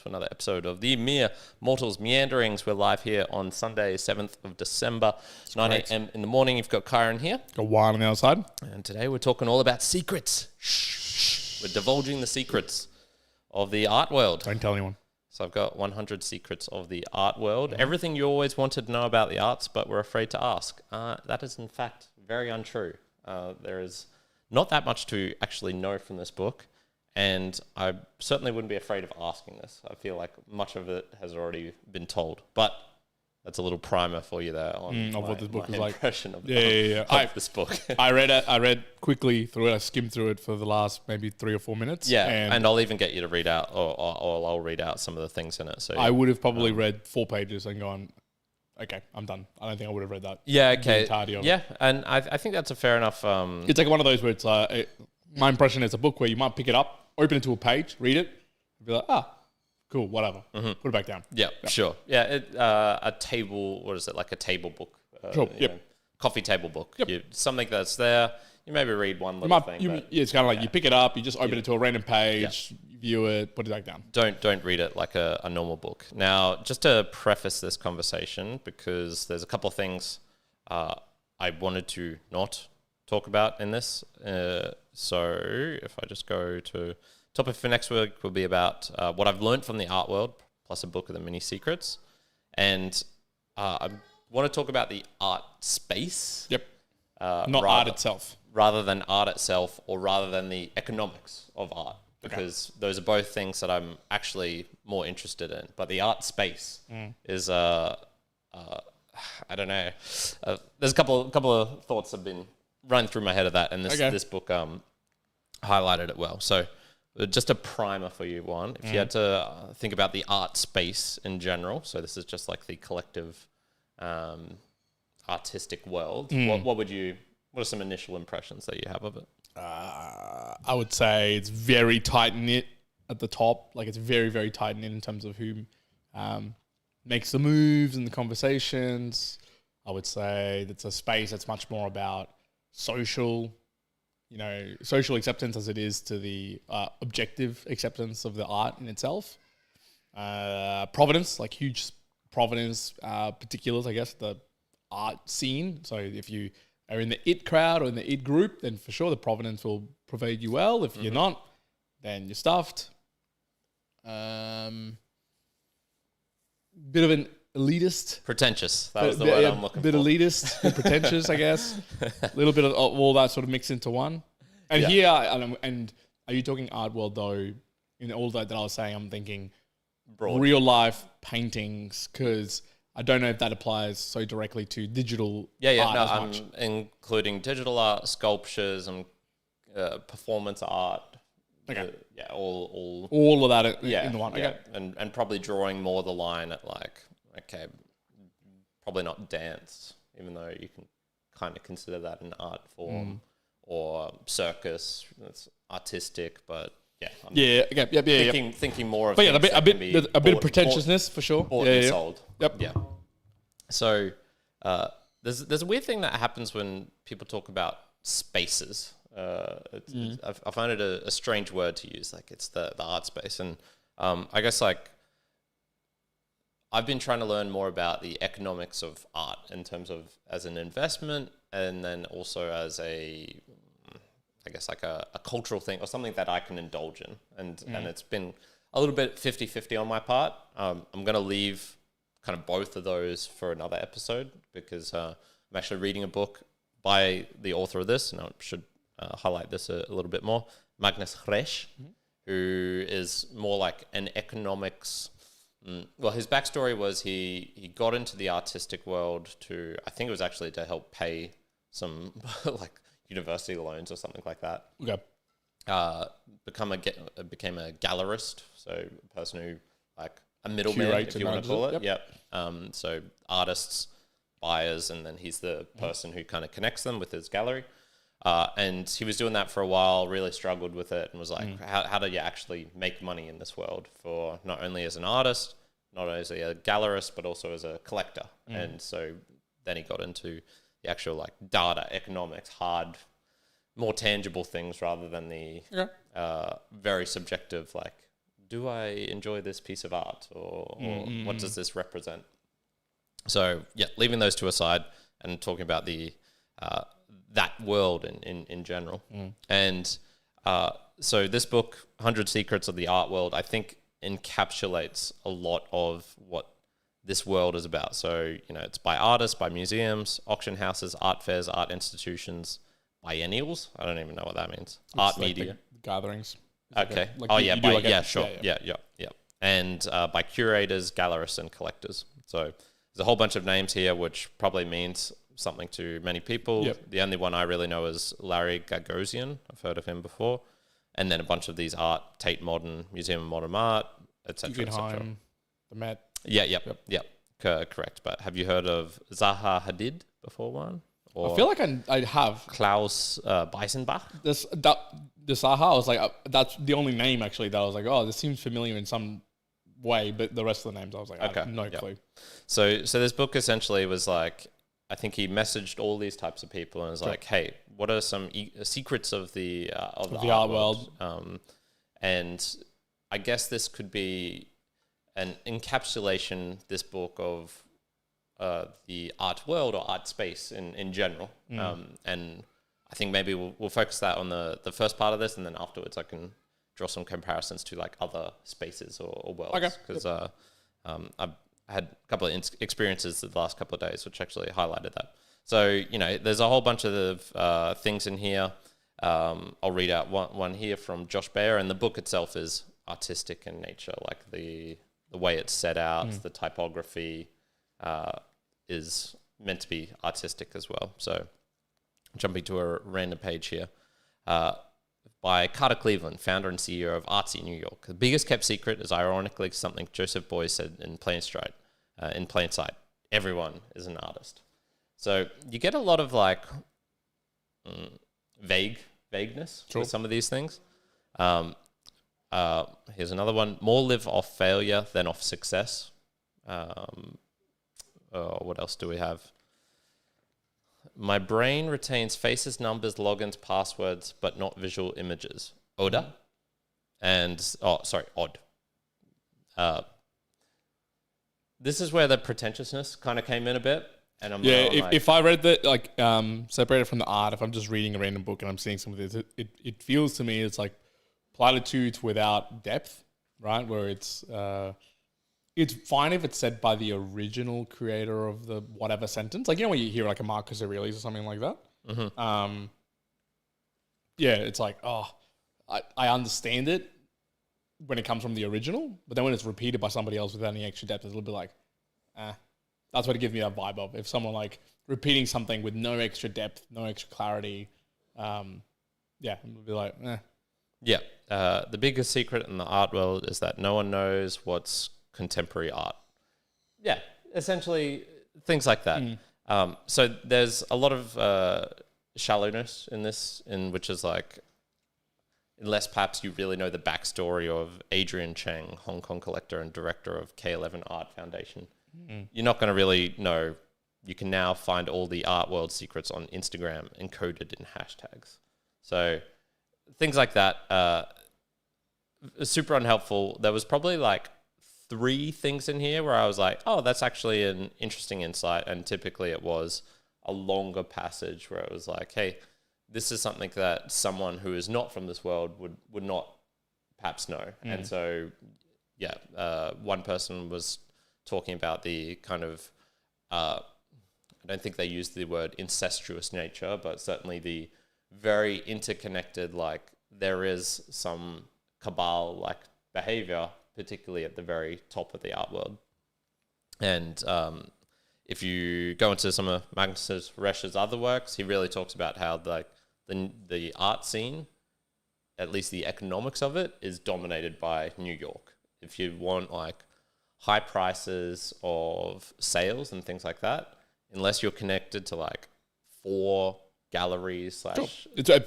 to another episode of the Mere Mortals Meanderings. We're live here on Sunday, 7th of December, 9 a.m. in the morning. You've got Kyron here. Got Juan on the other side. And today we're talking all about secrets. Shh. We're divulging the secrets of the art world. Don't tell anyone. So I've got 100 secrets of the art world. Everything you always wanted to know about the arts, but were afraid to ask. That is, in fact, very untrue. There is not that much to actually know from this book. And I certainly wouldn't be afraid of asking this. I feel like much of it has already been told. But that's a little primer for you there on what this book is like. Impression of this book. I read quickly through it. I skimmed through it for the last maybe 3 or 4 minutes. Yeah, and I'll even get you to read out, or I'll read out some of the things in it. So I would have probably read 4 pages and gone, okay, I'm done. I don't think I would have read that. Yeah, okay. The entirety of it. And I think that's a fair enough... it's like one of those where it's... my impression is a book where you might pick it up, open it to a page, read it, and be like, cool, whatever. Put it back down. Yeah, sure. Yeah, a table, what is it, like a table book? Sure, know, coffee table book. Yep. Something that's there, you maybe read one little thing. It's kind of like you pick it up, you just open it to a random page, view it, put it back down. Don't read it like a normal book. Now, just to preface this conversation, because there's a couple of things I wanted to not talk about in this. So if I just go to topic for next week will be about what I've learned from the art world, plus a book of the mini secrets. And I want to talk about the art space. Yep. Not art itself. Rather than art itself, or rather than the economics of art. Because those are both things that I'm actually more interested in. But the art space is, I don't know. There's a couple of thoughts have been run through my head of that, and this book highlighted it well. So just a primer for you, Juan. If you had to think about the art space in general, so this is just like the collective artistic world, what are some initial impressions that you have of it? I would say it's very tight-knit at the top. Like, it's very, very tight-knit in terms of who makes the moves and the conversations. I would say that's a space that's much more about social acceptance as it is to the objective acceptance of the art in itself. Provenance, like huge provenance particulars, I guess, the art scene. So if you are in the it crowd or in the it group, then for sure the provenance will pervade you well. If you're not, then you're stuffed. Bit of an elitist. Pretentious. That was the word I'm looking for. Bit elitist, bit pretentious, I guess. A little bit of all that sort of mixed into one. And here, and are you talking art world though? In all that I was saying, I'm thinking real life paintings, because I don't know if that applies so directly to digital art as much. I'm including digital art, sculptures, and performance art. Okay. All of that in the one. Okay. And probably drawing more the line at probably not dance, even though you can kind of consider that an art form, or circus. That's artistic, but thinking more of a bit of pretentiousness for sure. Bought and sold. Yep. Yeah. So there's a weird thing that happens when people talk about spaces. I find it a strange word to use. Like, it's the art space, and I guess I've been trying to learn more about the economics of art in terms of as an investment, and then also as a cultural thing, or something that I can indulge in. And it's been a little bit 50-50 on my part. I'm going to leave kind of both of those for another episode, because I'm actually reading a book by the author of this, and I should highlight this a little bit more, Magnus Resch, who is more like an economics... Well, his backstory was he got into the artistic world I think it was actually to help pay some university loans or something like that. Okay. Became a gallerist, so a person who, a middleman, if you want to call it. Yep. So artists, buyers, and then he's the person who kind of connects them with his gallery. And he was doing that for a while, really struggled with it, and was like, how do you actually make money in this world, for not only as an artist, not only as a gallerist, but also as a collector. And so then he got into the actual data, economics, hard, more tangible things, rather than the very subjective do I enjoy this piece of art, or what does this represent? So yeah, leaving those two aside and talking about the that world in general. And so this book, 100 Secrets of the Art World, I think encapsulates a lot of what this world is about. So, it's by artists, by museums, auction houses, art fairs, art institutions, biennials. I don't even know what that means. It's art like media. Gatherings. Okay. Sure. Yeah. And by curators, gallerists, and collectors. So there's a whole bunch of names here, which probably means something to many people. Yep. The only one I really know is Larry Gagosian. I've heard of him before. And then a bunch of these Tate Modern, Museum of Modern Art, etc. Guggenheim, the Met. Yep. Correct. But have you heard of Zaha Hadid before, one? I feel like I have. Klaus Beisenbach? The Zaha, I was like, that's the only name actually that I was like, oh, this seems familiar in some way, but the rest of the names I was like, I have no clue. So this book essentially was like, I think he messaged all these types of people and was like, hey, what are some secrets of the art world? And I guess this could be an encapsulation, this book, of the art world or art space in general. And I think maybe we'll focus that on the first part of this, and then afterwards I can draw some comparisons to like other spaces or worlds. Because I've had a couple of experiences the last couple of days which actually highlighted that. So, there's a whole bunch of things in here. I'll read out one here from Josh Baer, and the book itself is artistic in nature, like the way it's set out, the typography is meant to be artistic as well. So jumping to a random page here. By Carter Cleveland, founder and CEO of Artsy New York. The biggest kept secret is ironically something Joseph Beuys said in plain sight. Everyone is an artist. So you get a lot of like vagueness with some of these things. Here's another one. More live off failure than off success. What else do we have? My brain retains faces, numbers, logins, passwords, but not visual images. Oda. And, odd. This is where the pretentiousness kind of came in a bit. And I'm if I read that, like, separated from the art, if I'm just reading a random book and I'm seeing some of this, it feels to me it's like platitudes without depth, right? Where it's fine if it's said by the original creator of the whatever sentence. Like, when you hear like a Marcus Aurelius or something like that. It's like, I understand it when it comes from the original, but then when it's repeated by somebody else without any extra depth, it's a little bit like, That's what it gives me that vibe of. If someone like repeating something with no extra depth, no extra clarity, it would be like, Yeah. The biggest secret in the art world is that no one knows what's contemporary art. Yeah, essentially things like that. So there's a lot of shallowness in this, which is like, unless perhaps you really know the backstory of Adrian Cheng, Hong Kong collector and director of K11 Art Foundation, you're not going to really know. You can now find all the art world secrets on Instagram encoded in hashtags. So things like that, super unhelpful. There was probably like 3 things in here where I was like, oh, that's actually an interesting insight. And typically it was a longer passage where it was like, hey, this is something that someone who is not from this world would not perhaps know. And so, one person was talking about the kind of, I don't think they used the word incestuous nature, but certainly the very interconnected, like there is some cabal-like behavior, particularly at the very top of the art world. And if you go into some of Magnus Resch's other works, he really talks about how the art scene, at least the economics of it, is dominated by New York. If you want like high prices of sales and things like that, unless you're connected to like 4 galleries /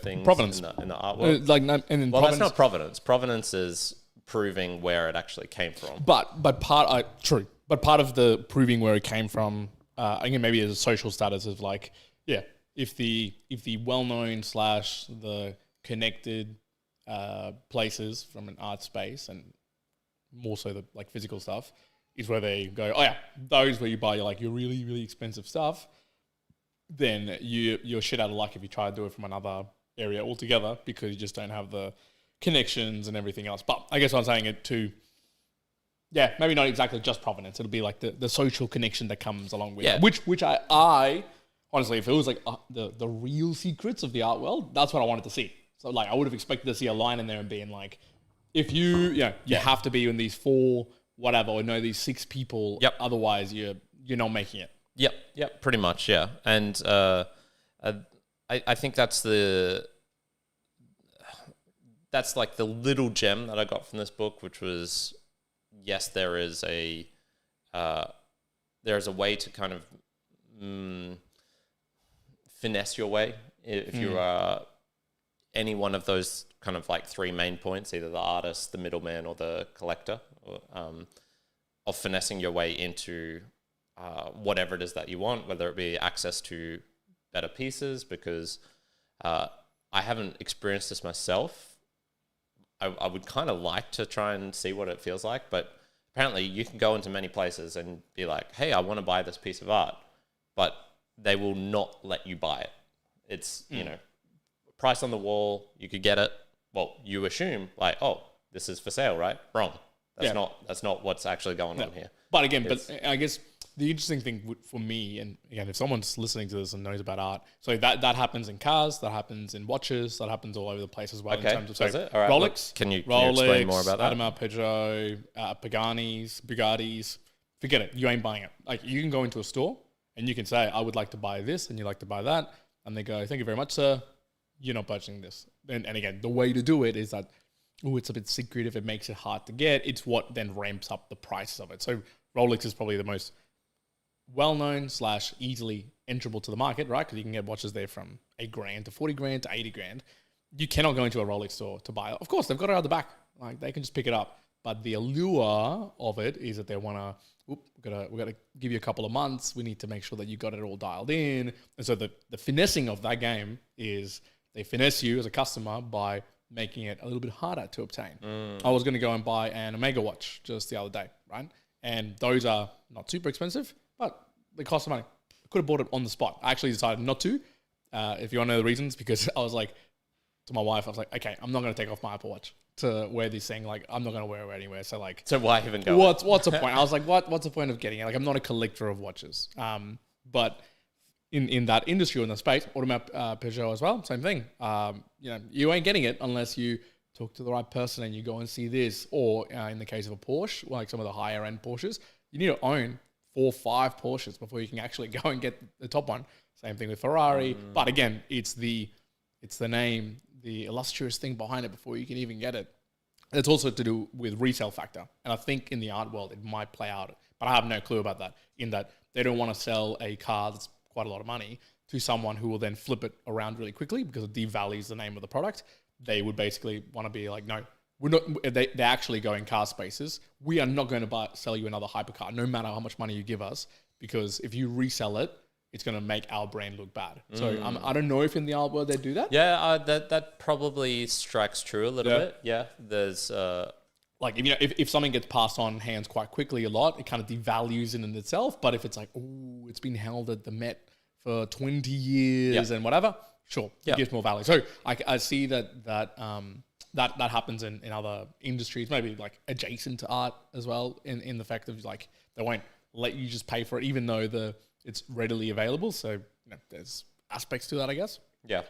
things provenance in the art world. That's not provenance. Provenance is proving where it actually came from. But part of the proving where it came from, again, maybe as a social status of like, if the well-known / the connected places from an art space and more so the like physical stuff, is where they go, oh yeah, those where you buy your really, really expensive stuff, then you're shit out of luck if you try to do it from another area altogether because you just don't have the connections and everything else. But I guess I'm saying it to, yeah, maybe not exactly just provenance. It'll be like the social connection that comes along with it. Which I honestly, if it was like the real secrets of the art world, that's what I wanted to see. So like I would have expected to see a line in there and being like, if you have to be in these 4 whatever or know these 6 people, otherwise you're not making it. Yep, pretty much, yeah. And I think that's like the little gem that I got from this book, which was, yes, there is a way to kind of finesse your way if you are any one of those kind of like 3 main points, either the artist, the middleman, or the collector, of finessing your way into whatever it is that you want, whether it be access to better pieces, because I haven't experienced this myself. I would kind of like to try and see what it feels like, but apparently you can go into many places and be like, hey, I want to buy this piece of art, but they will not let you buy it. It's, price on the wall, you could get it. Well, you assume like, oh, this is for sale, right? Wrong. That's not what's actually going on here. But again, I guess the interesting thing for me, and again, if someone's listening to this and knows about art, so that happens in cars, that happens in watches, that happens all over the place as well. Okay, in terms of all right, Rolex. Look, can you explain more about that? Audemars Peugeot, Paganis, Bugattis. Forget it. You ain't buying it. Like you can go into a store and you can say, I would like to buy this, and you like to buy that, and they go, thank you very much, sir. You're not purchasing this. And again, the way to do it is that, it's a bit secretive. It makes it hard to get. It's what then ramps up the prices of it. So Rolex is probably the most well-known / easily enterable to the market, right? Because you can get watches there from $8,000 to $40,000 to $80,000. You cannot go into a Rolex store to buy it. Of course, they've got it out the back. Like they can just pick it up. But the allure of it is that they want to, we've got to give you a couple of months. We need to make sure that you got it all dialed in. And so the finessing of that game is they finesse you as a customer by making it a little bit harder to obtain. I was going to go and buy an Omega watch just the other day, right? And those are not super expensive, but they cost money. I could have bought it on the spot. I actually decided not to, if you want to know the reasons, because I was like, to my wife, I was like, okay, I'm not going to take off my Apple Watch to wear this thing. Like, I'm not going to wear it anywhere. So like, so why even go? What's the point? I was like, what's the point of getting it? Like, I'm not a collector of watches. But in that industry or in the space, Audemars Peugeot as well, same thing. You ain't getting it unless you talk to the right person and you go and see this. Or in the case of a Porsche, like some of the higher end Porsches, you need to own 4 or 5 Porsches before you can actually go and get the top one. Same thing with Ferrari. But again, it's the name, the illustrious thing behind it before you can even get it. It's also to do with resale factor. And I think in the art world, it might play out, but I have no clue about that, in that they don't want to sell a car that's quite a lot of money to someone who will then flip it around really quickly because it devalues the name of the product. They would basically want to be like, no, we're not. They actually go in car spaces. We are not going to sell you another hypercar, no matter how much money you give us, because if you resell it, it's going to make our brand look bad. So I don't know if in the art world they do that. Yeah, that probably strikes true a little bit. Yeah, there's like if something gets passed on hands quite quickly a lot, it kind of devalues it in itself. But if it's like, oh, it's been held at the Met for 20 years and whatever, sure, it gives more value. So I see that happens in other industries, maybe like adjacent to art as well, in the fact of like they won't let you just pay for it, even though it's readily available. So there's aspects to that, I guess. Yeah.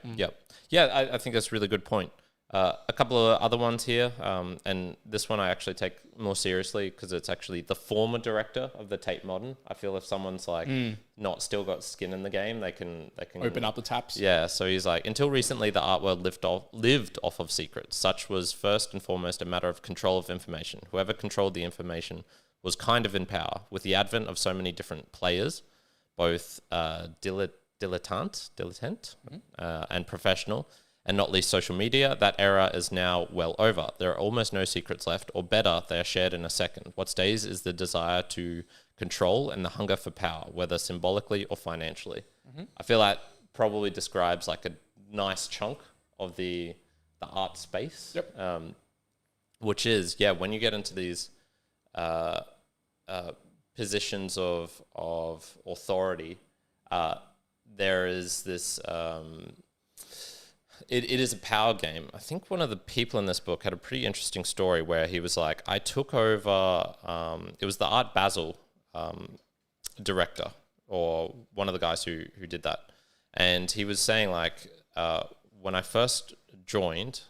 I think that's a really good point. A couple of other ones here, and this one I actually take more seriously because it's actually the former director of the Tate Modern. I feel if someone's like not still got skin in the game, they can open up the taps. Yeah, so he's like, until recently, the art world lived off of secrets. Such was first and foremost a matter of control of information. Whoever controlled the information was kind of in power. With the advent of so many different players, both dilettante and professional, and not least social media, that era is now well over. There are almost no secrets left, or better, they are shared in a second. What stays is the desire to control and the hunger for power, whether symbolically or financially. I feel that probably describes like a nice chunk of the art space, which is, when you get into these positions of authority, there is this. It is a power game. I think one of the people in this book had a pretty interesting story where he was like, I took over. It was the Art Basel director, or one of the guys who did that, and he was saying like, when I first joined,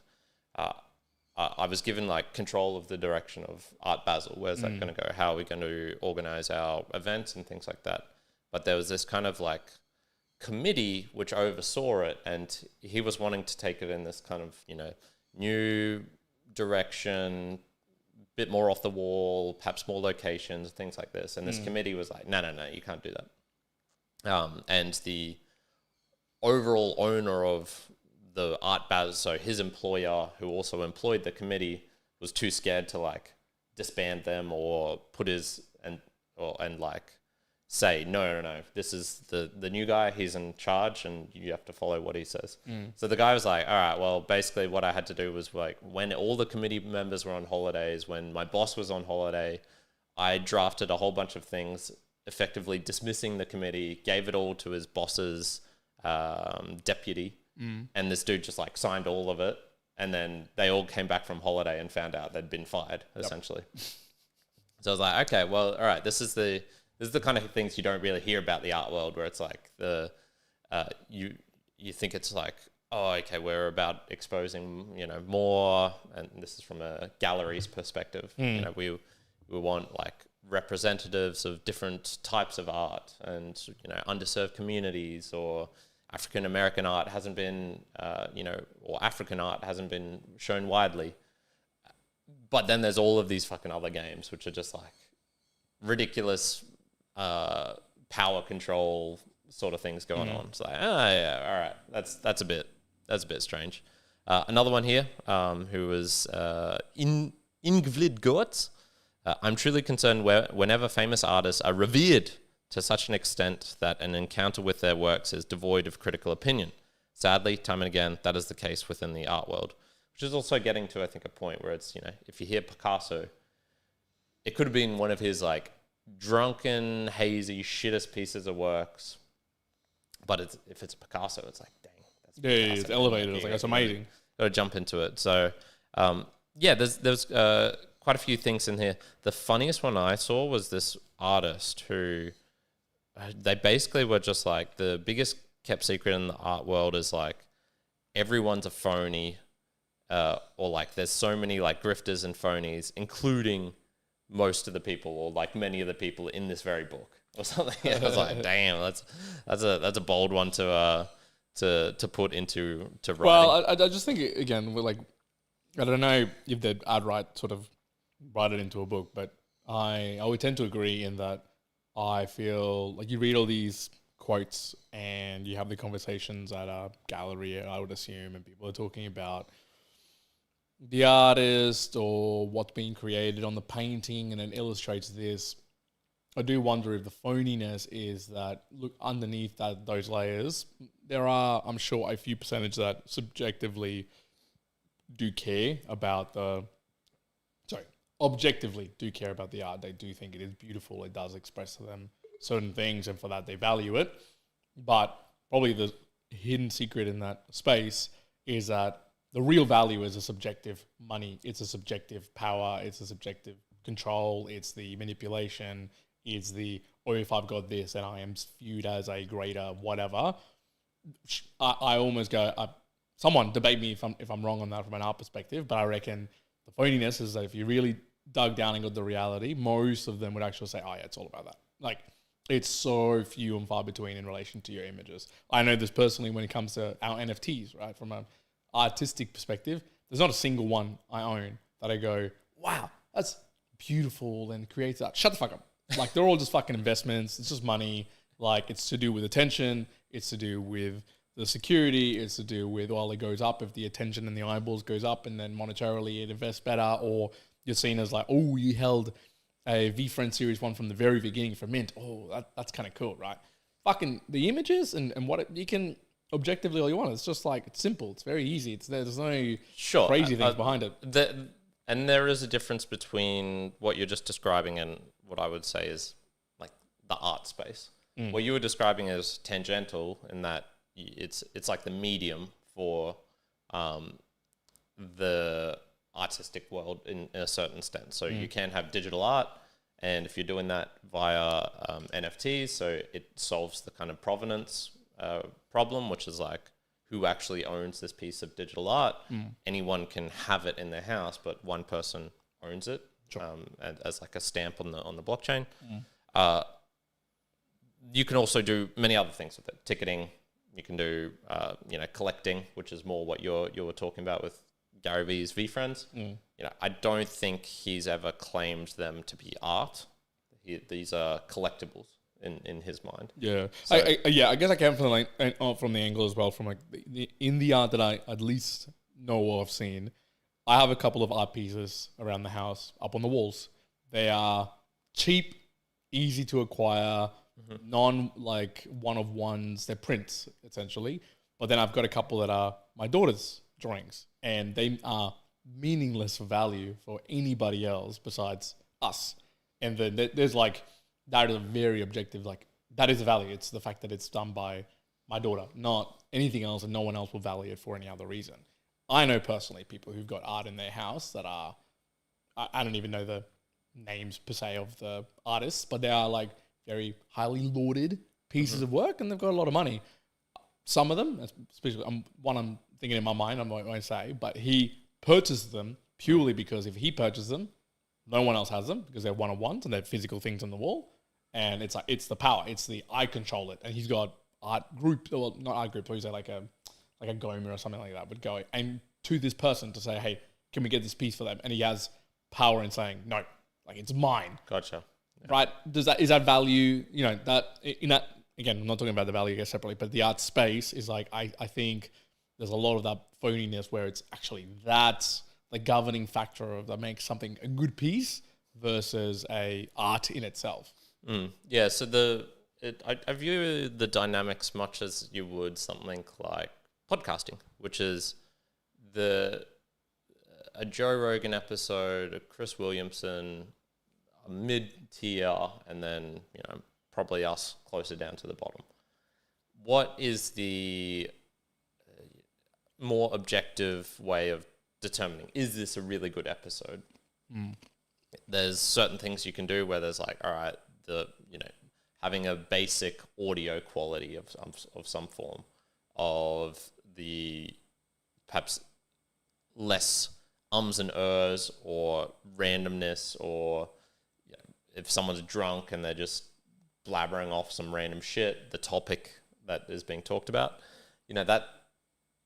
I was given like control of the direction of Art Basel. Where's that going to go? How are we going to organize our events and things like that? But there was this kind of like committee which oversaw it, and he was wanting to take it in this kind of, new direction, bit more off the wall, perhaps more locations, things like this. And this committee was like, no, you can't do that. And the overall owner of the Art Basel, so his employer, who also employed the committee, was too scared to like disband them or put his and like say no, this is the new guy, he's in charge and you have to follow what he says. So the guy was like, all right, well, basically what I had to do was like, when all the committee members were on holidays, when my boss was on holiday, I drafted a whole bunch of things effectively dismissing the committee, gave it all to his boss's deputy, and this dude just like signed all of it, and then they all came back from holiday and found out they'd been fired, essentially. So I was like, okay, well, all right, this is the kind of things you don't really hear about the art world, where it's like you think it's like, oh, okay, we're about exposing, more, and this is from a gallery's perspective. We want like representatives of different types of art and, underserved communities, or African American art hasn't been, or African art hasn't been shown widely. But then there's all of these fucking other games, which are just like ridiculous power control sort of things going on. It's like, yeah, all right, that's a bit strange. Another one here, who was Ingvild Goetz. I'm truly concerned whenever famous artists are revered to such an extent that an encounter with their works is devoid of critical opinion. Sadly, time and again, that is the case within the art world, which is also getting to, I think, a point where it's, if you hear Picasso, it could have been one of his like drunken, hazy, shittest pieces of works. But if it's Picasso, it's like, dang. That's Picasso. It's elevated. It's like, that's amazing. Got to jump into it. So, there's quite a few things in here. The funniest one I saw was this artist who, they basically were just like, the biggest kept secret in the art world is like, everyone's a phony, or like there's so many like grifters and phonies, including most of the people, or like many of the people in this very book or something. I was like, damn, that's a bold one to put into writing. Well, I just think, again, we're like, I don't know if they'd outright sort of write it into a book, but I would tend to agree in that I feel like you read all these quotes and you have the conversations at a gallery, I would assume, and people are talking about the artist or what's being created on the painting, and it illustrates this. I do wonder if the phoniness is that, look, underneath those layers, there are, I'm sure, a few percentage that subjectively do care about objectively do care about the art. They do think it is beautiful. It does express to them certain things, and for that they value it. But probably the hidden secret in that space is that the real value is a subjective money. It's a subjective power. It's a subjective control. It's the manipulation. It's the, if I've got this, then I am viewed as a greater whatever. I almost go, someone debate me if I'm wrong on that from an art perspective, but I reckon the phoniness is that if you really dug down and got the reality, most of them would actually say, oh yeah, it's all about that. Like, it's so few and far between in relation to your images. I know this personally when it comes to our NFTs, right? From an artistic perspective, there's not a single one I own that I go, wow, that's beautiful and creates that. Shut the fuck up. Like, they're all just fucking investments. It's just money. Like, it's to do with attention. It's to do with the security. It's to do with, well, it goes up if the attention and the eyeballs goes up, and then monetarily it invests better. Or you're seen as like, oh, you held a V-Friend Series 1 from the very beginning for Mint. Oh, that's kind of cool, right? Fucking the images and what you can objectively all you want. It's just like, it's simple. It's very easy. There's no crazy things behind it. And there is a difference between what you're just describing and what I would say is like the art space. What you were describing is tangential in that it's like the medium for the artistic world in a certain extent. So you can have digital art, and if you're doing that via NFTs, so it solves the kind of provenance problem, which is like who actually owns this piece of digital art. Anyone can have it in their house, but one person owns it, and as like a stamp on the blockchain. You can also do many other things with it. Ticketing, you can do collecting, which is more what you were talking about with Gary Vee's V-Friends. I don't think he's ever claimed them to be art. These are collectibles in his mind. Yeah, so, I guess I came from the angle as well, from like in the art that I at least know or have seen. I have a couple of art pieces around the house up on the walls. They are cheap, easy to acquire, like one of ones. They're prints essentially, but then I've got a couple that are my daughter's drawings, and they are meaningless value for anybody else besides us. And then there's like, that is a very objective, like that is the value. It's the fact that it's done by my daughter, not anything else, and no one else will value it for any other reason. I know personally people who've got art in their house that are, I don't even know the names per se of the artists, but they are like very highly lauded pieces of work, and they've got a lot of money. Some of them, especially one I'm thinking in my mind, I won't say, but he purchases them purely because if he purchases them, no one else has them because they're one-on-ones and they're physical things on the wall. And it's like, it's the power. It's the, I control it. And he's got art group, well, not art group, but he's like a Goma or something like that would go and to this person to say, hey, can we get this piece for them? And he has power in saying, no, like it's mine. Gotcha. Yeah. Right? Is that value, that in that, again, I'm not talking about the value, I guess, separately, but the art space is like, I think there's a lot of that phoniness where it's actually that's the governing factor of that makes something a good piece versus a art in itself. Yeah, so I view the dynamics much as you would something like podcasting, which is a Joe Rogan episode, a Chris Williamson, a mid-tier, and then probably us closer down to the bottom. What is the more objective way of determining, is this a really good episode? There's certain things you can do where there's like, all right, having a basic audio quality of some form, of the perhaps less ums and ers or randomness, or if someone's drunk and they're just blabbering off some random shit, the topic that is being talked about, that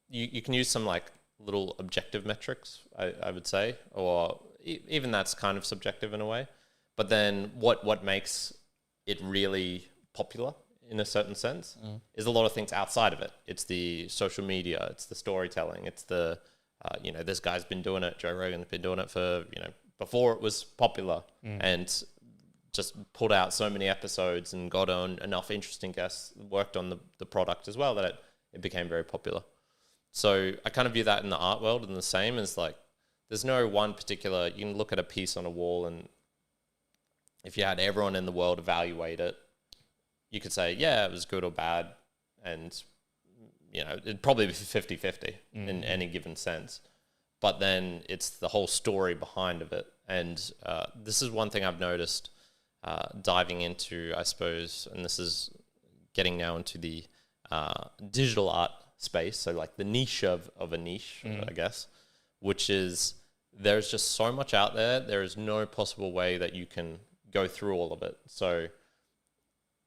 you can use some like little objective metrics, I would say, or even that's kind of subjective in a way. But then what makes it really popular in a certain sense is a lot of things outside of it. It's the social media, it's the storytelling, it's the, this guy's been doing it, Joe Rogan's been doing it for, before it was popular, and just put out so many episodes and got on enough interesting guests, worked on the product as well, that it became very popular. So I kind of view that in the art world, and the same as like, there's no one particular, you can look at a piece on a wall, and if you had everyone in the world evaluate it, you could say, yeah, it was good or bad. And, it'd probably be 50-50 in any given sense. But then it's the whole story behind of it. And this is one thing I've noticed diving into, I suppose, and this is getting now into the digital art space. So like the niche of a niche, I guess, which is there's just so much out there. There is no possible way that you can go through all of it. So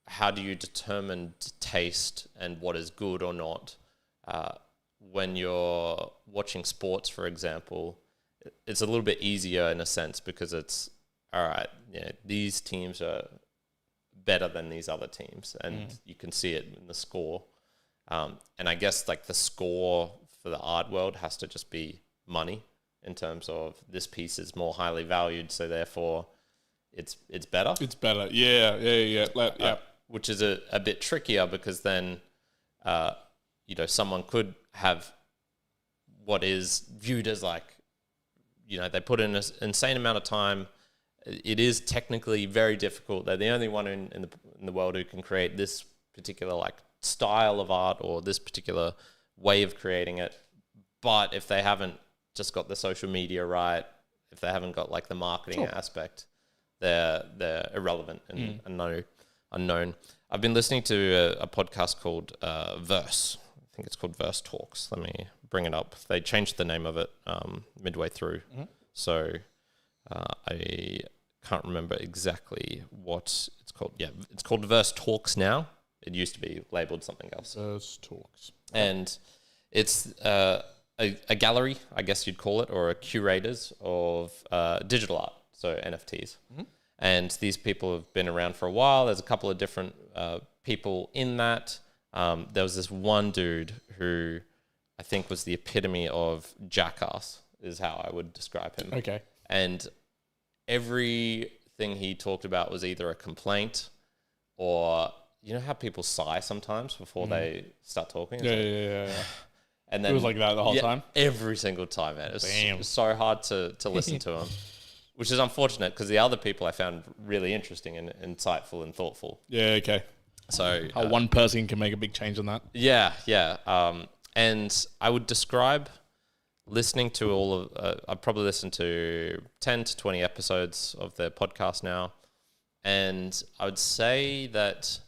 how do you determine taste and what is good or not? When you're watching sports, for example, it's a little bit easier in a sense because it's, all right, these teams are better than these other teams, and you can see it in the score. And I guess like the score for the art world has to just be money in terms of this piece is more highly valued, so therefore it's better. It's better, yeah. Which is a bit trickier because then, someone could have what is viewed as like they put in an insane amount of time. It is technically very difficult. They're the only one in the world who can create this particular like style of art or this particular way of creating it. But if they haven't just got the social media right, if they haven't got like the marketing aspect, they're irrelevant and unknown. I've been listening to a podcast called Verse. I think it's called Verse Talks. Let me bring it up. They changed the name of it midway through. So I can't remember exactly what it's called. Yeah, it's called Verse Talks now. It used to be labeled something else. Verse Talks. And it's a gallery, I guess you'd call it, or a curators of digital art, so NFTs. And these people have been around for a while. There's a couple of different people in that. There was this one dude who I think was the epitome of jackass, is how I would describe him. Okay. And everything he talked about was either a complaint or, you know how people sigh sometimes before they start talking? Yeah. And then It was like that the whole time? Every single time, man. It was so hard to listen to him, which is unfortunate because the other people I found really interesting and insightful and thoughtful. Yeah, okay. So how one person can make a big change on that. Yeah. And I would describe listening to all of, I've probably listened to 10 to 20 episodes of their podcast now. And I would say that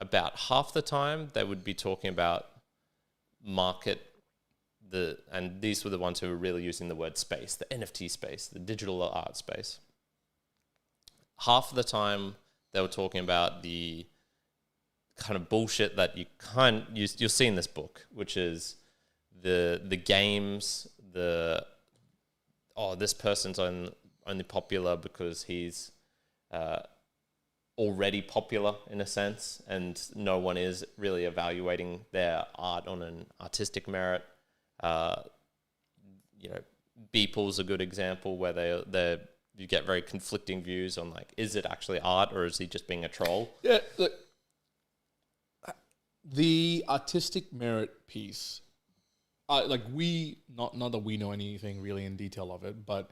about half the time they would be talking about market, and these were the ones who were really using the word space, the NFT space, the digital art space. Half of the time they were talking about the kind of bullshit that you'll see in this book, which is the games, this person's only popular because he's already popular in a sense, and no one is really evaluating their art on an artistic merit. Beeple's a good example where you get very conflicting views on like, is it actually art or is he just being a troll? Yeah, look, the artistic merit piece, not that we know anything really in detail of it, but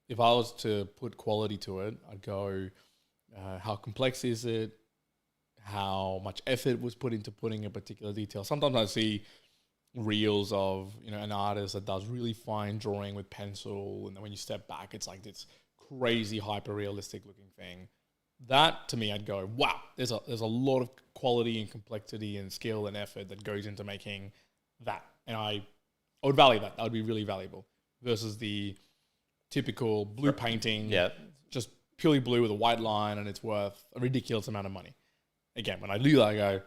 if I was to put quality to it, I'd go, how complex is it? How much effort was put into putting a particular detail? Sometimes I see reels of an artist that does really fine drawing with pencil, and then when you step back, it's like this crazy hyper realistic looking thing. That to me, I'd go, wow, there's a lot of quality and complexity and skill and effort that goes into making that, and I would value that. That would be really valuable versus the typical blue painting, just purely blue with a white line, and it's worth a ridiculous amount of money. Again, when I do that, I go,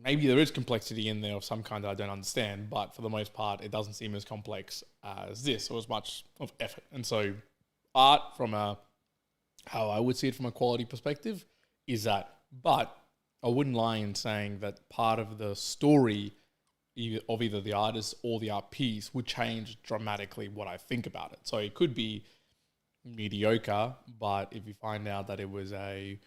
maybe there is complexity in there of some kind that I don't understand, but for the most part, it doesn't seem as complex as this or as much of effort. And so art from how I would see it from a quality perspective is that, but I wouldn't lie in saying that part of the story of either the artist or the art piece would change dramatically what I think about it. So it could be mediocre, but if you find out that it was a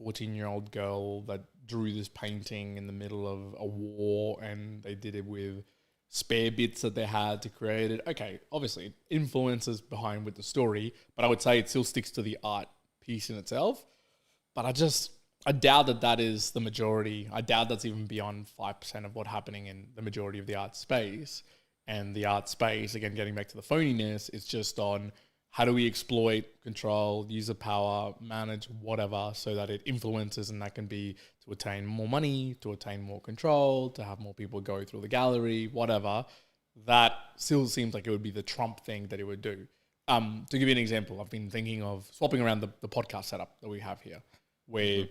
14-year-old girl that drew this painting in the middle of a war and they did it with spare bits that they had to create it, okay, obviously it influences behind with the story, but I would say it still sticks to the art piece in itself. But I doubt that is the majority. I doubt that's even beyond 5% of what's happening in the majority of the art space. And the art space, again, getting back to the phoniness, it's just on how do we exploit, control, user power, manage whatever so that it influences, and that can be to attain more money, to attain more control, to have more people go through the gallery, whatever. That still seems like it would be the Trump thing that it would do. To give you an example, I've been thinking of swapping around the podcast setup that we have here, where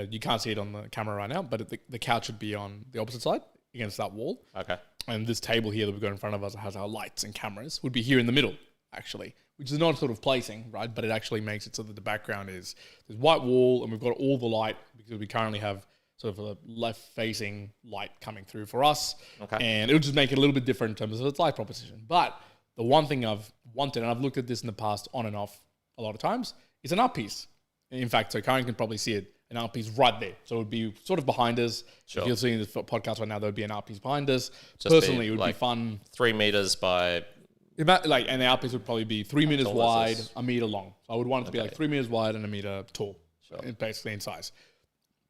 you can't see it on the camera right now, but the couch would be on the opposite side against that wall. Okay. And this table here that we've got in front of us that has our lights and cameras would be here in the middle, actually, which is not sort of placing, right? But it actually makes it so that the background is this white wall, and we've got all the light because we currently have sort of a left-facing light coming through for us. Okay. And it'll just make it a little bit different in terms of its light proposition. But the one thing I've wanted, and I've looked at this in the past on and off a lot of times, is an art piece. In fact, so Karen can probably see it, an art piece right there. So it would be sort of behind us. Sure. If you're seeing this podcast right now, there would be an art piece behind us. Just personally, it would be fun. 3 meters by Like an art piece would probably be 3 meters tall is wide, this? a meter long. So I would want it to be like 3 meters wide and a meter tall, basically in size.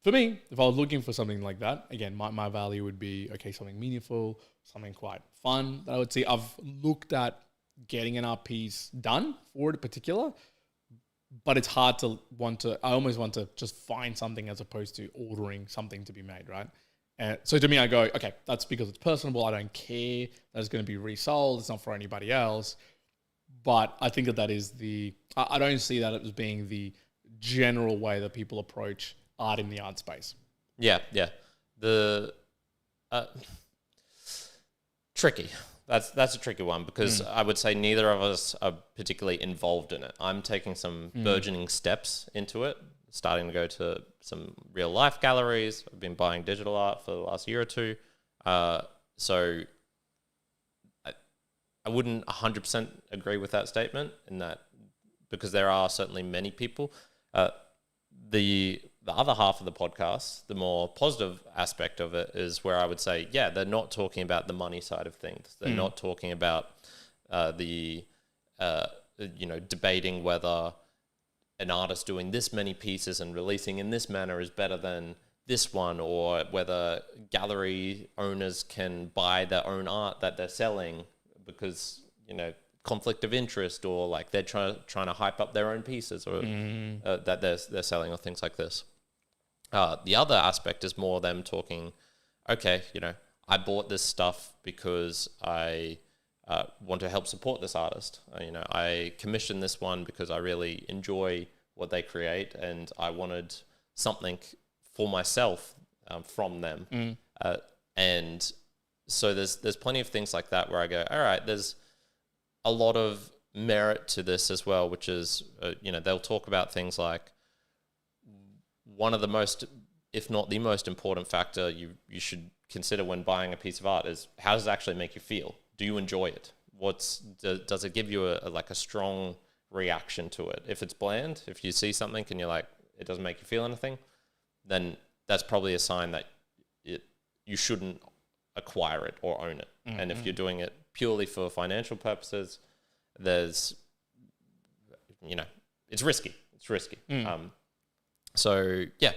For me, if I was looking for something like that, again, my value would be, okay, something meaningful, something quite fun that I would see. I've looked at getting an art piece done for it in particular, but it's hard to I almost want to just find something as opposed to ordering something to be made, right? And so to me, I go, okay, that's because it's personable. I don't care that it's going to be resold. It's not for anybody else. But I think that is I don't see that as being the general way that people approach art in the art space. Yeah. Tricky. That's a tricky one because I would say neither of us are particularly involved in it. I'm taking some burgeoning steps into it, starting to go to some real life galleries. I've been buying digital art for the last year or two. So I wouldn't 100% agree with that statement in that because there are certainly many people. The other half of the podcast, the more positive aspect of it is where I would say, yeah, they're not talking about the money side of things. They're not talking about debating whether an artist doing this many pieces and releasing in this manner is better than this one, or whether gallery owners can buy their own art that they're selling because, conflict of interest, or like they're trying to hype up their own pieces or that they're selling, or things like this. The other aspect is more them talking, okay, I bought this stuff because I want to help support this artist. I commissioned this one because I really enjoy what they create and I wanted something for myself from them. And so there's plenty of things like that where I go, all right, there's a lot of merit to this as well, which is, they'll talk about things like one of the most, if not the most important factor you should consider when buying a piece of art is how does it actually make you feel? Do you enjoy it? Does it give you a strong reaction to it? If it's bland, if you see something and you're like, it doesn't make you feel anything, then that's probably a sign that you shouldn't acquire it or own it. And if you're doing it purely for financial purposes, it's risky. It's risky. So yeah,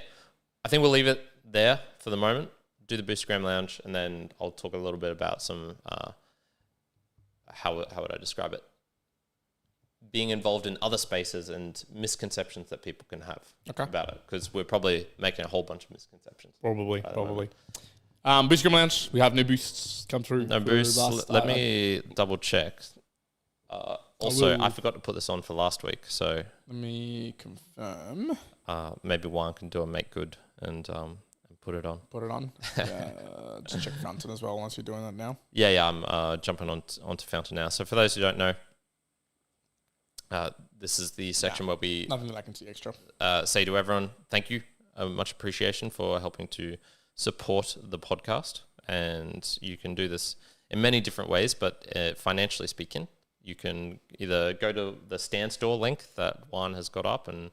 I think we'll leave it there for the moment. Do the Boostagram Lounge, and then I'll talk a little bit about some how would I describe it? Being involved in other spaces and misconceptions that people can have about it, because we're probably making a whole bunch of misconceptions. Probably. Boostagram Lounge, we have no boosts come through. No boosts. Let me double check. Also, I forgot to put this on for last week, so let me confirm. Maybe Juan can do a make good and put it on. Just check Fountain as well once you're doing that now. Yeah, I'm jumping onto Fountain now. So for those who don't know, this is the section where we nothing that I can see extra. Say to everyone, thank you, much appreciation for helping to support the podcast, and you can do this in many different ways. But financially speaking, you can either go to the Stand Store link that Juan has got up, and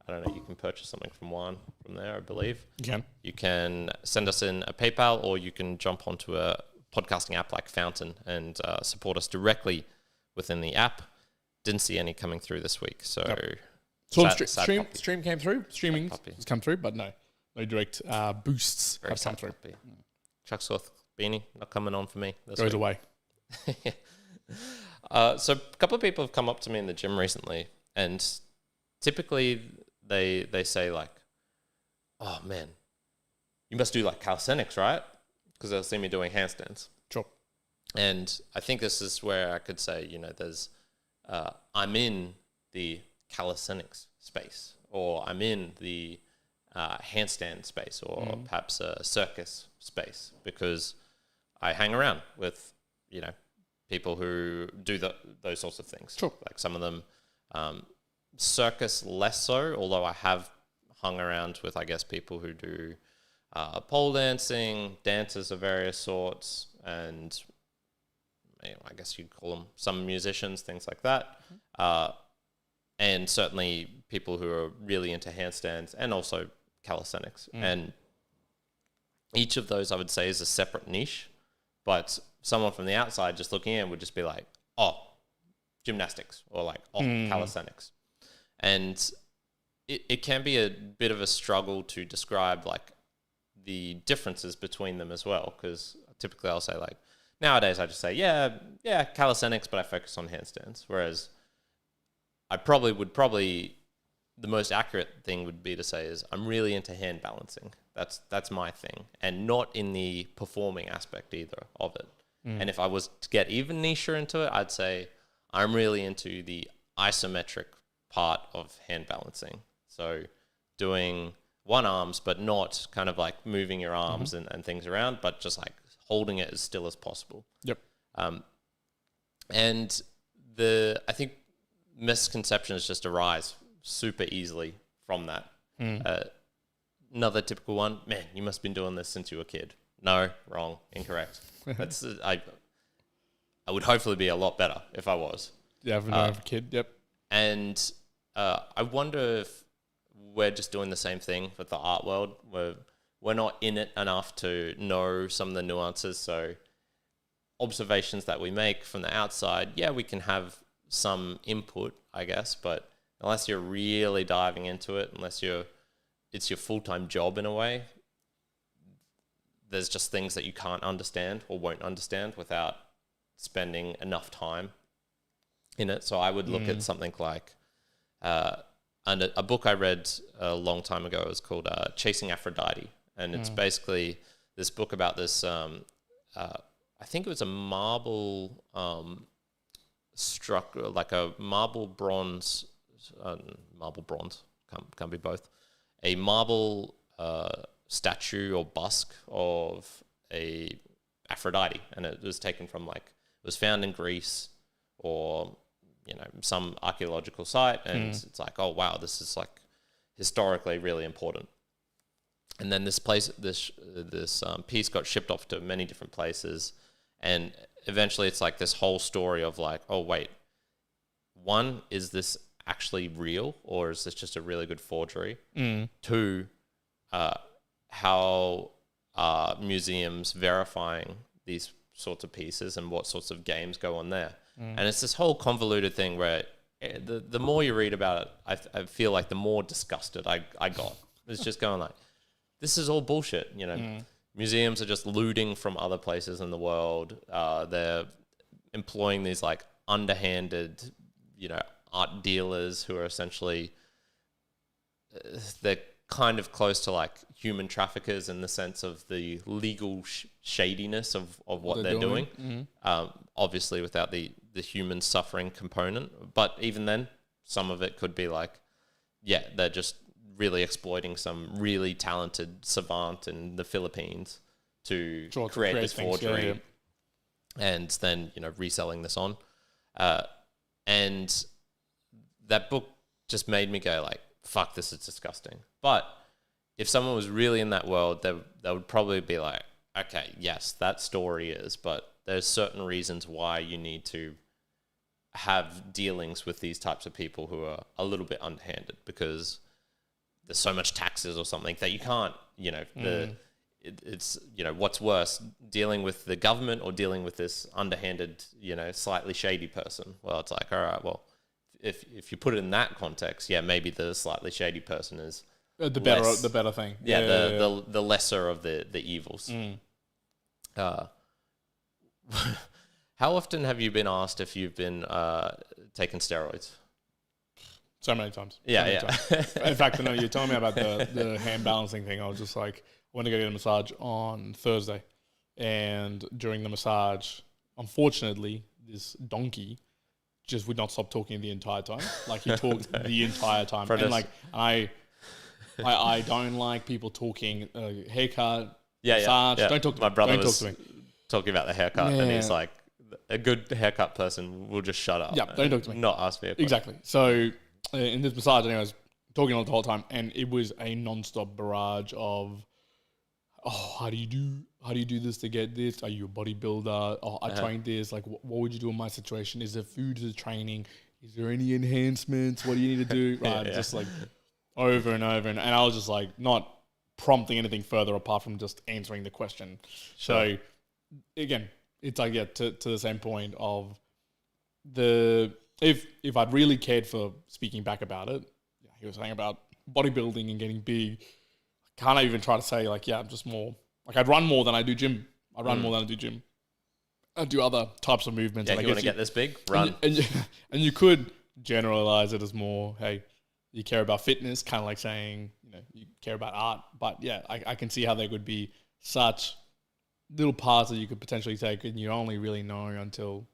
I don't know, you can purchase something from Juan from there, I believe. You can. You can send us in a PayPal, or you can jump onto a podcasting app like Fountain and support us directly within the app. Didn't see any coming through this week, so stream came through. Streaming has come through, but no direct boosts have come through. Chuck Swift beanie not coming on for me. Goes away. So a couple of people have come up to me in the gym recently, and typically they say like, "Oh man, you must do like calisthenics, right?" Because they'll see me doing handstands. Sure. And I think this is where I could say, there's I'm in the calisthenics space, or I'm in the handstand space, or perhaps a circus space, because I hang around with, people who do those sorts of things. Sure. Like some of them, circus less so, although I have hung around with, I guess, people who do pole dancing, dancers of various sorts, and I guess you'd call them some musicians, things like that. And certainly people who are really into handstands and also calisthenics. And each of those, I would say, is a separate niche. But someone from the outside just looking in would just be like, gymnastics or like calisthenics. And it can be a bit of a struggle to describe like the differences between them as well, because typically I'll say like, nowadays I just say, yeah, calisthenics, but I focus on handstands. Whereas I probably the most accurate thing would be to say is I'm really into hand balancing. That's my thing, and not in the performing aspect either of it. And if I was to get even nicher into it, I'd say I'm really into the isometric part of hand balancing. So doing one arms, but not kind of like moving your arms and things around, but just like holding it as still as possible. Yep. And I think misconceptions just arise super easily from that. Another typical one, man, you must have been doing this since you were a kid. No, wrong, incorrect. That's I would hopefully be a lot better if I was. Yeah, I've a kid. Yep. And I wonder if we're just doing the same thing with the art world. We're not in it enough to know some of the nuances. So observations that we make from the outside, yeah, we can have some input, I guess, but unless you're really diving into it, unless it's your full-time job in a way, there's just things that you can't understand or won't understand without spending enough time in it. So I would look at something like, and a book I read a long time ago is called Chasing Aphrodite. And it's basically this book about this, I think it was a marble like a marble bronze, can't be both, a marble statue or busk of a Aphrodite, and it was taken from it was found in Greece or some archaeological site, and it's like, oh wow, this is like historically really important. And then this piece got shipped off to many different places, and eventually it's like this whole story of like, oh wait, one, is this actually real or is this just a really good forgery? Two, how are museums verifying these sorts of pieces and what sorts of games go on there? And it's this whole convoluted thing where the more you read about it, I feel like the more disgusted I got. It's just going like, this is all bullshit, Museums are just looting from other places in the world. They're employing these like underhanded, art dealers who are essentially, they're kind of close to like human traffickers in the sense of the legal shadiness of what they're doing. Obviously without the human suffering component. But even then, some of it could be like, yeah, they're just really exploiting some really talented savant in the Philippines to create this forgery and then, reselling this on. And that book just made me go like, fuck, this is disgusting. But if someone was really in that world, they would probably be like, okay, yes, that story is, but there's certain reasons why you need to have dealings with these types of people who are a little bit underhanded, because there's so much taxes or something that you can't, it's, what's worse, dealing with the government or dealing with this underhanded, slightly shady person? Well, it's like, all right, well, if you put it in that context, yeah, maybe the slightly shady person is the better thing. The lesser of the evils. How often have you been asked if you've been taking steroids? So many times. Times. In fact, I know you're telling me about the hand balancing thing. I was just like, I went to go get a massage on Thursday, and during the massage, unfortunately, this donkey just would not stop talking the entire time. Like, he talked the entire time. And like, I don't like people talking haircut, massage. Don't talk to me. My brother don't was talk to me. Talking about the haircut, and he's like, a good haircut person will just shut up. Yeah, don't talk to me. Not ask me a question. Exactly. So in this massage, I was talking all the whole time, and it was a non-stop barrage of, oh, how do you do this to get this? Are you a bodybuilder? Oh, I trained this. Like, what would you do in my situation? Is there food to the training? Is there any enhancements? What do you need to do? Right, just like over and over, and I was just like not prompting anything further apart from just answering the question. Sure. So again, it's like to the same point of if I'd really cared for speaking back about it, he was saying about bodybuilding and getting big. I can't even try to say like, I'm just more like I'd run more than I do gym. I run more than I do gym. I do other types of movements. Yeah, you want to get this big? Run. And you could generalize it as more, hey, you care about fitness, kind of like saying, you care about art. But yeah, I can see how there could be such little parts that you could potentially take and you only really know until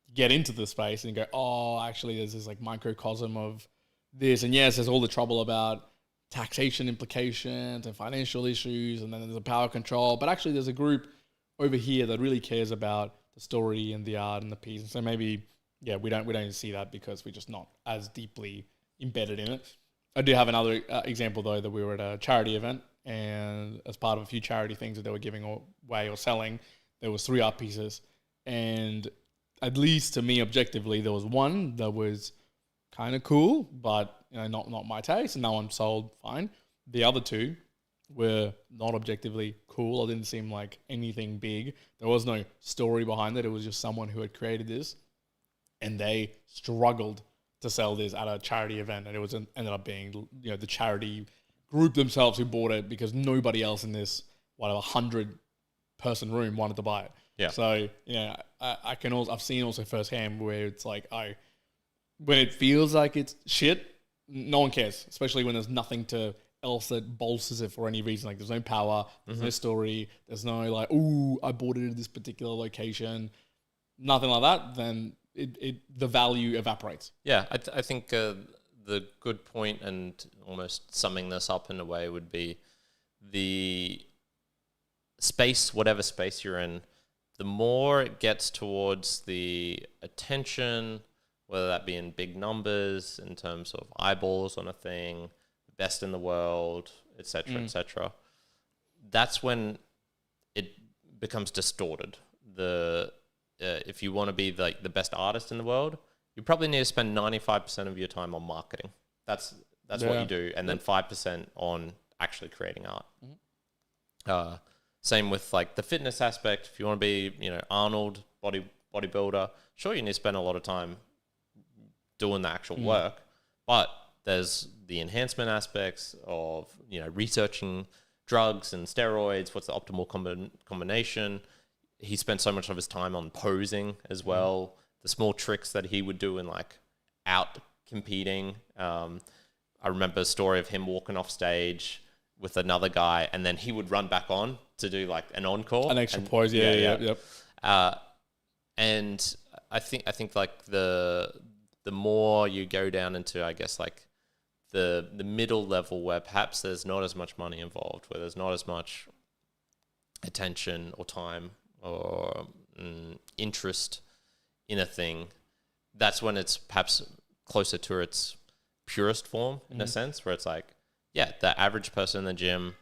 you get into the space and go, oh, actually there's this like microcosm of this. And yes, there's all the trouble about taxation implications and financial issues, and then there's a power control. But actually there's a group over here that really cares about the story and the art and the piece. And so maybe, we don't see that because we're just not as deeply embedded in it. I do have another example though, that we were at a charity event, and as part of a few charity things that they were giving away or selling, there was 3 art pieces. And at least to me, objectively, there was one that was kind of cool, but not my taste, and that one sold fine. The other 2 were not objectively cool. It didn't seem like anything big. There was no story behind it. It was just someone who had created this, and they struggled to sell this at a charity event, and it was ended up being the charity group themselves who bought it because nobody else in this 100-person room wanted to buy it. Yeah. So I've seen also firsthand where it's like when it feels like it's shit, no one cares, especially when there's nothing else that bolsters it for any reason. Like there's no power, there's no story, there's no like, ooh, I bought it at this particular location, nothing like that. Then the value evaporates. Yeah, I think the good point, and almost summing this up in a way, would be the space, whatever space you're in, the more it gets towards the attention, whether that be in big numbers, in terms of eyeballs on a thing, best in the world, etc., etc., that's when it becomes distorted. If you want to be like the best artist in the world, you probably need to spend 95% of your time on marketing. That's what you do, and then 5% on actually creating art. Same with like the fitness aspect. If you want to be, Arnold, bodybuilder, sure, you need to spend a lot of time doing the actual work, but there's the enhancement aspects of, researching drugs and steroids. What's the optimal combination? He spent so much of his time on posing as well. The small tricks that he would do in like out competing. I remember a story of him walking off stage with another guy, and then he would run back on to do like an encore, an extra pose. Yep. And I think like the more you go down into, I guess, like the middle level, where perhaps there's not as much money involved, where there's not as much attention or time or interest in a thing, that's when it's perhaps closer to its purest form, in a sense, where it's like, the average person in the gym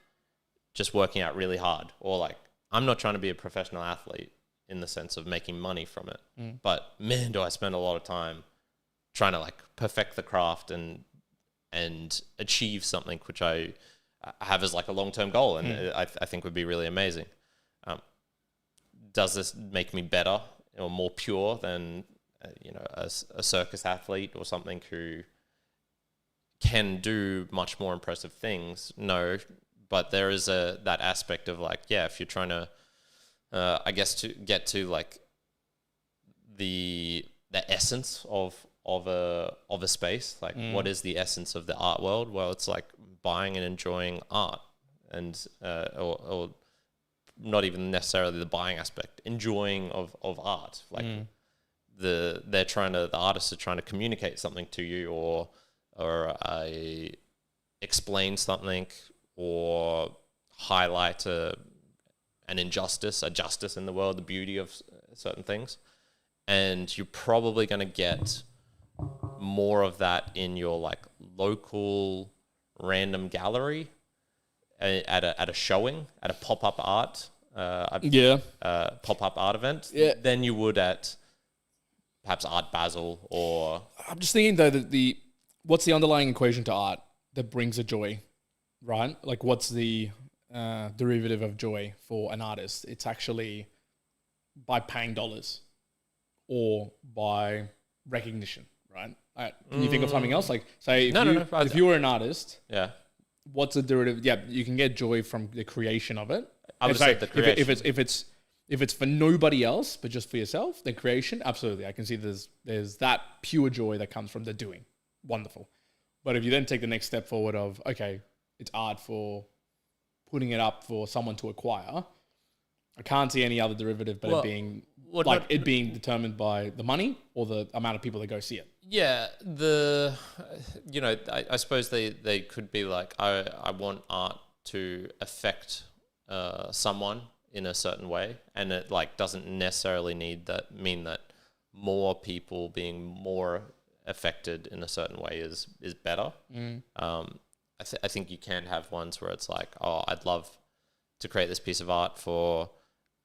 just working out really hard, or like, I'm not trying to be a professional athlete in the sense of making money from it, but man, do I spend a lot of time trying to like perfect the craft and achieve something which I have as like a long-term goal, and I think would be really amazing. Does this make me better or more pure than a circus athlete or something who can do much more impressive things? No, but there is that aspect of like, if you're trying to I guess to get to like the essence of a space, like what is the essence of the art world? Well, it's like buying and enjoying art, and or not even necessarily the buying aspect, enjoying of art. Like the artists are trying to communicate something to you, or explain something, or highlight an injustice, a justice in the world, the beauty of certain things. And you're probably going to get more of that in your like local random gallery at a showing, at a pop-up art pop-up art event than you would at perhaps Art Basel. Or I'm just thinking though that what's the underlying equation to art that brings a joy, right? Like what's the derivative of joy for an artist? It's actually by paying dollars or by recognition, right? Can you think of something else? Like, say, No. If you were an artist, Yeah. what's a derivative? Yeah, you can get joy from the creation of it. I would say the creation. If it's for nobody else but just for yourself, then creation, absolutely. I can see there's that pure joy that comes from the doing. Wonderful. But if you then take the next step forward of, okay, it's art for putting it up for someone to acquire, I can't see any other derivative but it being it being determined by the money or the amount of people that go see it. Yeah, I suppose they could be like, I want art to affect someone in a certain way, and it like doesn't necessarily mean that more people being more affected in a certain way is better. I think you can have ones where it's like, oh, I'd love to create this piece of art for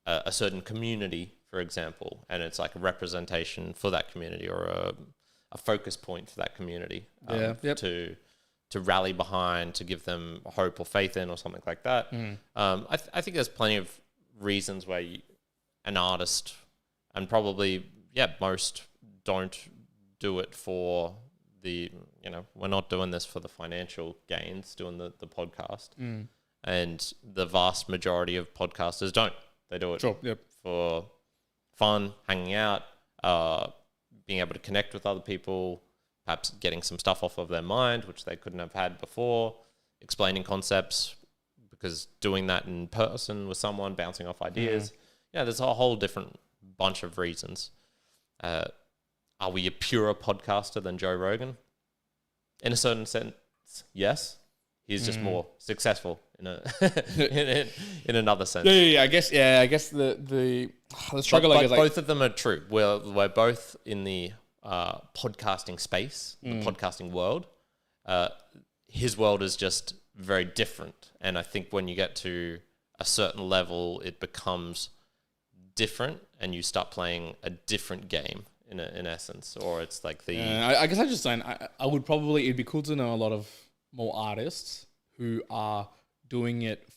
a certain community, for example, and it's like a representation for that community or a focus point for that community to rally behind, to give them hope or faith in or something like that. I think there's plenty of reasons where an artist, and probably, most don't do it for the, we're not doing this for the financial gains, doing the podcast. And the vast majority of podcasters don't. They do it for fun, hanging out, being able to connect with other people, perhaps getting some stuff off of their mind, which they couldn't have had before, explaining concepts, because doing that in person with someone, bouncing off ideas. There's a whole different bunch of reasons. Are we a purer podcaster than Joe Rogan? In a certain sense, yes. He's just more successful in another sense. Yeah. I guess the struggle. But both of them are true. We're both in the podcasting space, the podcasting world. His world is just very different, and I think when you get to a certain level, it becomes different, and you start playing a different game in essence, or it's like the. I guess I just saying I would probably, it'd be cool to know a lot of more artists who are doing it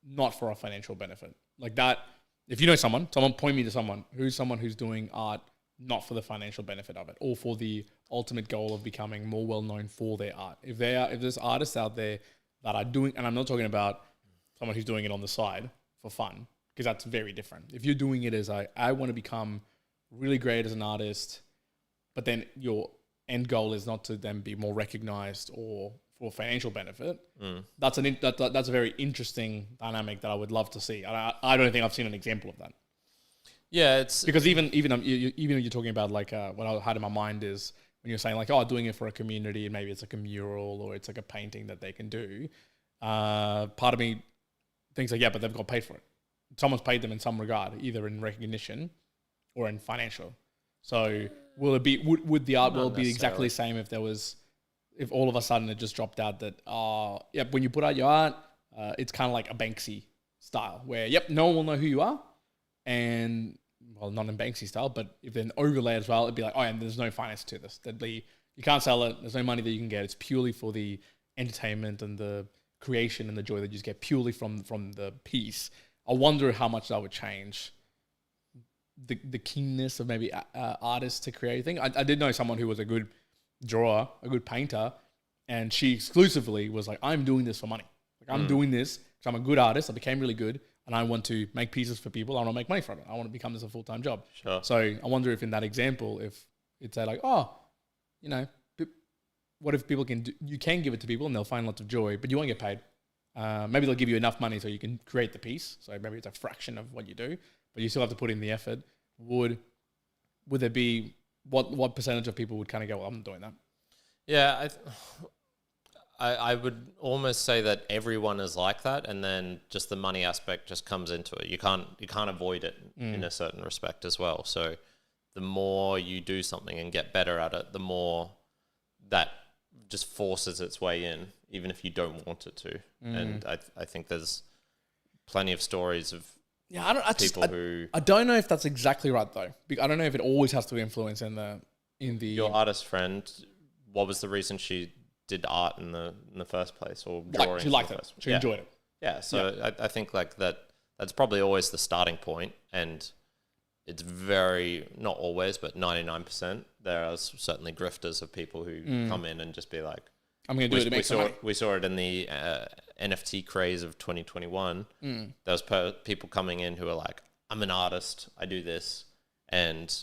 not for a financial benefit, like that. If you know someone point me to someone who's doing art not for the financial benefit of it, or for the ultimate goal of becoming more well known for their art. If there's artists out there that are doing, and I'm not talking about someone who's doing it on the side for fun, because that's very different. If you're doing it as I want to become really great as an artist, but then your end goal is not to then be more recognized or for financial benefit. That's a very interesting dynamic that I would love to see. I don't think I've seen an example of that. Yeah, it's because even when you're talking about like what I had in my mind is when you're saying like, oh, doing it for a community, and maybe it's like a mural or it's like a painting that they can do. Part of me thinks like, yeah, but they've got paid for it. Someone's paid them in some regard, either in recognition or in financial. So will it be? Would the art world be exactly the same if all of a sudden it just dropped out that when you put out your art, it's kind of like a Banksy style where no one will know who you are. And, well, not in Banksy style, but if then overlay as well, it'd be like, and there's no finance to this. You can't sell it. There's no money that you can get. It's purely for the entertainment and the creation and the joy that you just get purely from the piece. I wonder how much that would change the keenness of maybe artists to create a thing. I did know someone who was a good drawer, a good painter, and she exclusively was like, I'm doing this for money. Like, I'm doing this because I'm a good artist. I became really good. And I want to make pieces for people. I want to make money from it. I want to become this a full-time job. Sure. So I wonder if in that example, if it's like, what if people you can give it to people and they'll find lots of joy, but you won't get paid. Maybe they'll give you enough money so you can create the piece. So maybe it's a fraction of what you do, but you still have to put in the effort. Would there be, what percentage of people would kind of go, well, I'm not doing that? Yeah, I would almost say that everyone is like that, and then just the money aspect just comes into it. You can't avoid it in a certain respect as well. So the more you do something and get better at it, the more that just forces its way in, even if you don't want it to. And I think there's plenty of stories of people who... I don't know if that's exactly right, though. I don't know if it always has to influence in the... Your artist friend, what was the reason she did art in the first place, or drawing? She liked it. She enjoyed it. Yeah, so I think like that's probably always the starting point, and it's very, not always, but 99%. There are certainly grifters of people who come in and just be like, I'm going to do it to make some money. We saw it in the NFT craze of 2021. There was people coming in who are like, I'm an artist, I do this. And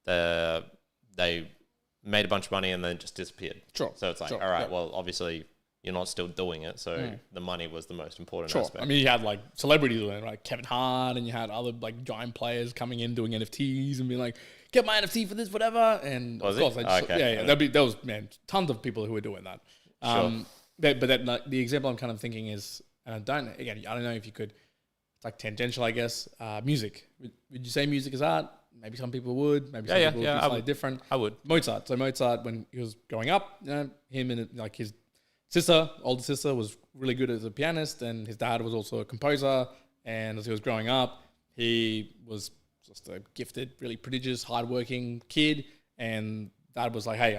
they made a bunch of money and then just disappeared. Sure. So it's like, all right, well, obviously you're not still doing it. So the money was the most important aspect. I mean, you had like celebrities doing it, like Kevin Hart, and you had other like giant players coming in doing NFTs and being like, get my NFT for this, whatever. And of course, there was tons of people who were doing that. The example I'm kind of thinking is, and I don't know if you could, it's like tangential, I guess. Music. Would you say music is art? Maybe some people would. Maybe some people would be slightly different. I would. Mozart. So Mozart, when he was growing up, him and like his older sister, was really good as a pianist, and his dad was also a composer. And as he was growing up, he was just a gifted, really prodigious, hardworking kid. And dad was like, "Hey,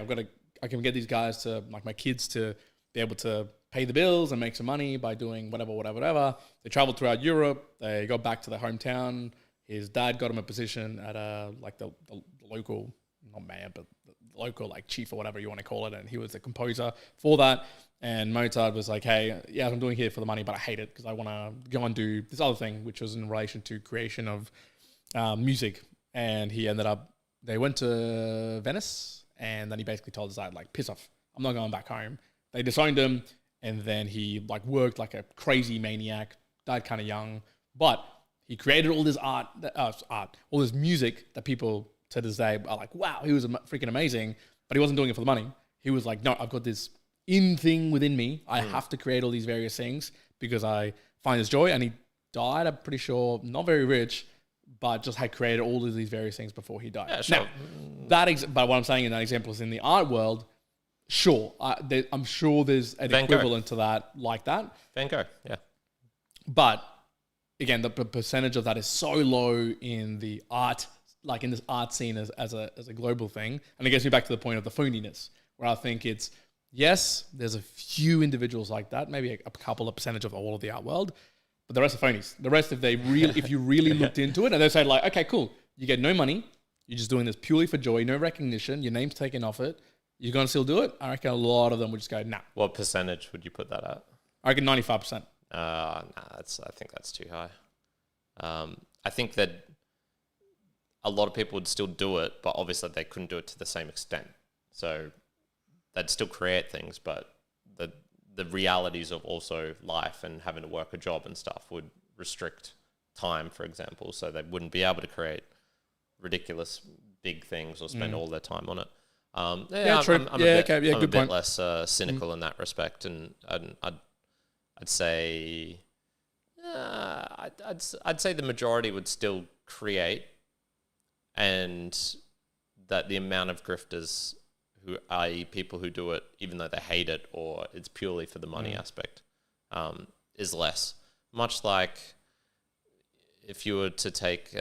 I can get these guys to, like, my kids to be able to pay the bills and make some money by doing whatever. They traveled throughout Europe. They got back to their hometown. His dad got him a position at the local, not mayor, but the local like chief or whatever you want to call it. And he was the composer for that. And Mozart was like, hey, yeah, I'm doing here for the money, but I hate it because I want to go and do this other thing, which was in relation to creation of music. And they went to Venice, and then he basically told his dad, like, piss off. I'm not going back home. They disowned him, and then he like worked like a crazy maniac, died kind of young, but he created all this art, all this music that people to this day are like, wow, he was freaking amazing, but he wasn't doing it for the money. He was like, no, I've got this thing within me. I have to create all these various things because I find this joy. And he died, I'm pretty sure, not very rich, but just had created all of these various things before he died. Yeah, sure. Now, but what I'm saying in that example is in the art world, sure, I'm sure there's an equivalent to that, like that. Van Gogh, yeah. But again, the percentage of that is so low in the art, like in this art scene as a global thing. And it gets me back to the point of the phoniness, where I think it's, yes, there's a few individuals like that, maybe a couple of percentage of all of the art world, but the rest are phonies. The rest, if you really looked into it, and they say like, okay, cool, you get no money, you're just doing this purely for joy, no recognition, your name's taken off it, you're going to still do it? I reckon a lot of them would just go, nah. What percentage would you put that at? I reckon 95%. I think that's too high. I think that a lot of people would still do it, but obviously they couldn't do it to the same extent. So they'd still create things, but the realities of also life and having to work a job and stuff would restrict time, for example, so they wouldn't be able to create ridiculous big things or spend all their time on it. True. I'm a bit less cynical in that respect, and I'd say I'd say the majority would still create, and that the amount of grifters, i.e. people who do it even though they hate it or it's purely for the money aspect, is less. Much like if you were to take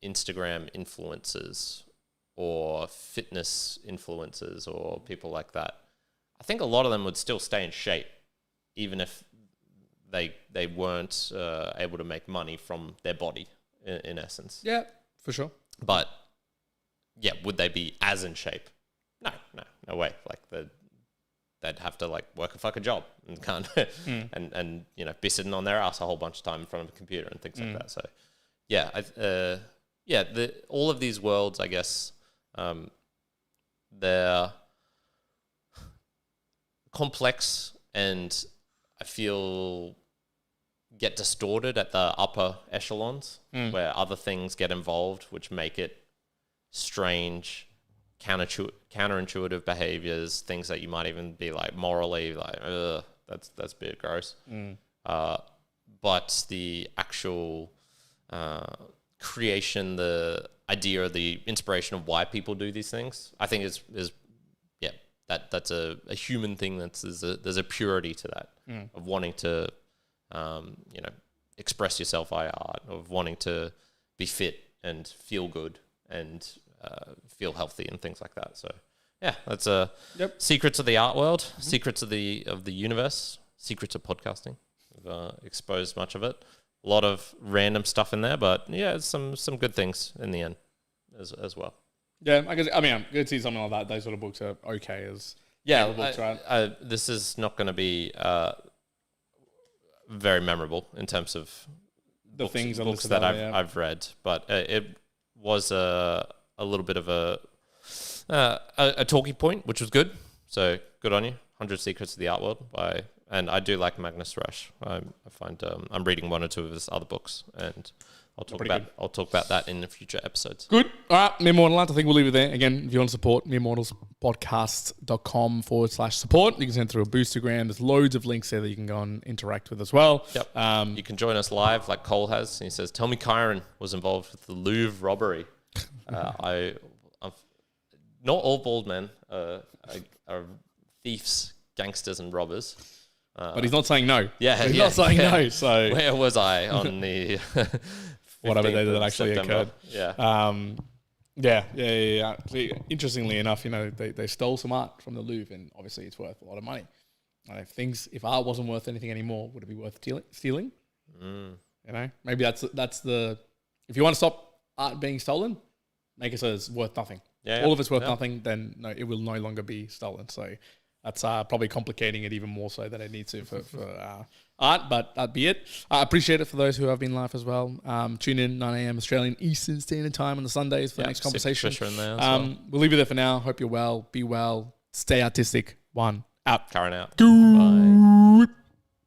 Instagram influencers or fitness influencers or people like that, I think a lot of them would still stay in shape even if they weren't able to make money from their body in essence. Yeah, for sure. But yeah, would they be as in shape? No way. Like they'd have to like work a fucking job and can't and you know, be sitting on their ass a whole bunch of time in front of a computer and things like that. So yeah, all of these worlds, I guess, they're complex and I feel get distorted at the upper echelons where other things get involved, which make it strange, counterintuitive behaviors, things that you might even be like morally like, that's a bit gross. But the actual creation, the idea, the inspiration of why people do these things, I think is that's a human thing. There's a purity to that of wanting to express yourself via art, of wanting to be fit and feel good and feel healthy and things like that. So yeah, that's secrets of the art world, secrets of the universe, secrets of podcasting. We've exposed much of it. A lot of random stuff in there, but yeah, some good things in the end as well. Yeah, I guess. I mean, I'm good to see something like that. Those sort of books are okay as books, right? This is not going to be very memorable in terms of the books that I've read, but it was a little bit of a talking point, which was good. So good on you. 100 Secrets of the Art World and I do like Magnus Resch. I find I'm reading one or two of his other books, and I'll talk about that in the future episodes. Good. All right, Mere Mortal Art. I think we'll leave it there. Again, if you want to support meremortalspodcast.com/support, you can send through a Boostagram. There's loads of links there that you can go and interact with as well. Yep. You can join us live like Cole has. And he says, tell me Kyron was involved with the Louvre robbery. I'm not all bald men are thieves, gangsters, and robbers. But he's not saying no. Yeah, he's not saying no. So where was I on the whatever day that actually September. Occurred? Yeah. Interestingly enough, they stole some art from the Louvre, and obviously it's worth a lot of money. And if art wasn't worth anything anymore, would it be worth stealing? Maybe that's the if you want to stop art being stolen, make it so it's worth nothing. All of it's worth nothing, then no, it will no longer be stolen. So that's probably complicating it even more so than it needs to for art, but that'd be it. I appreciate it for those who have been live as well. Tune in 9 a.m. Australian Eastern Standard Time on the Sundays for the next conversation. In there as well. We'll leave it there for now. Hope you're well. Be well. Stay artistic. One out. Karen out. Bye.